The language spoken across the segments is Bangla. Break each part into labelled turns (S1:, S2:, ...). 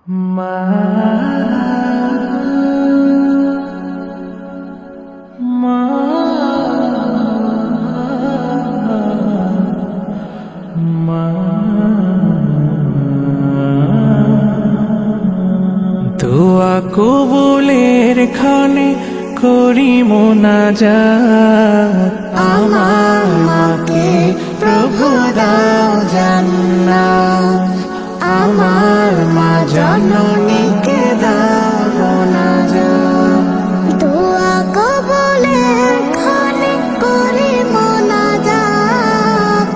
S1: মা মা মা দোয়া কবুলের ক্ষণে করি মোনাজাত
S2: আমার মাকে প্রভু দাও জান্নাত, আমার মা জননীকে দাও মোনাজাত। দোয়া কবুলের ক্ষণে করি মোনাজাত,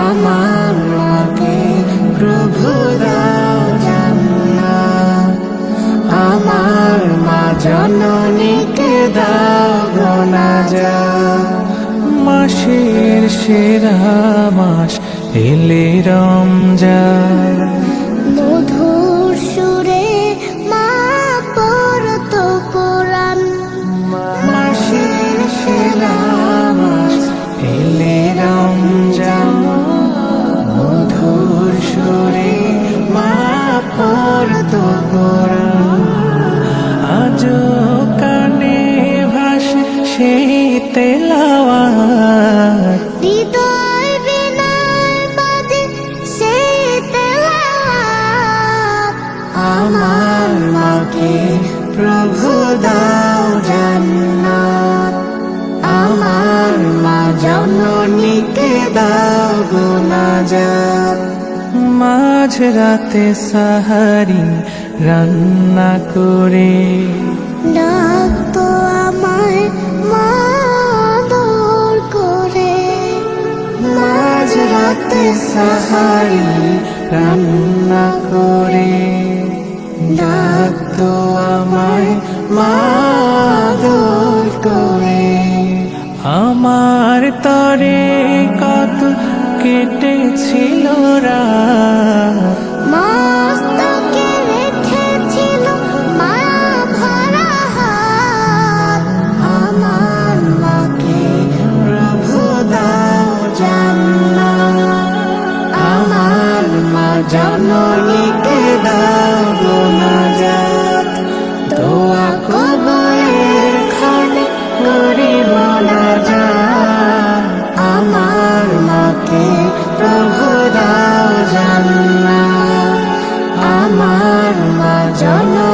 S2: আমার মাকে প্রভু দাও জান্নাত, আমার মা জননীকে দাও মোনাজাত।
S1: মাসের সেরা মাস এলে রমজান,
S2: মধুর সুরে মা পড়তো কোরআন।
S1: মাসের সেরা মাস এলে রমজান, মধুর সুরে মা পড়তো কোরআন। আজও কানে ভাসে সেই তেলাওয়াত,
S2: হৃদয় বিনয় বাজে সেই তেলাওয়াত।
S1: আমার মাকে প্রভু দাও জান্নাত, আমার মা জননীকে দাও মোনাজাত। মাঝ রাতে সাহারি রান্না করে
S2: ডাকতো আমায় মা আদর করে।
S1: মাঝ রাতে সাহারি রান্না করে ডাকতো আমায় মা আদর করে। আমার তরে কত কেটেছিল রাত,
S2: মস্তকে রেখেছিল মায়া ভরা হাত।
S1: আমার মাকে প্রভু দাও জান্নাত, আমার মা জননীকে দাও মোনাজাত। দোয়া কবুলের ক্ষণে করি মোনাজাত, আমার মাকে প্রভু দাও জান্নাত, আমার মা জননীকে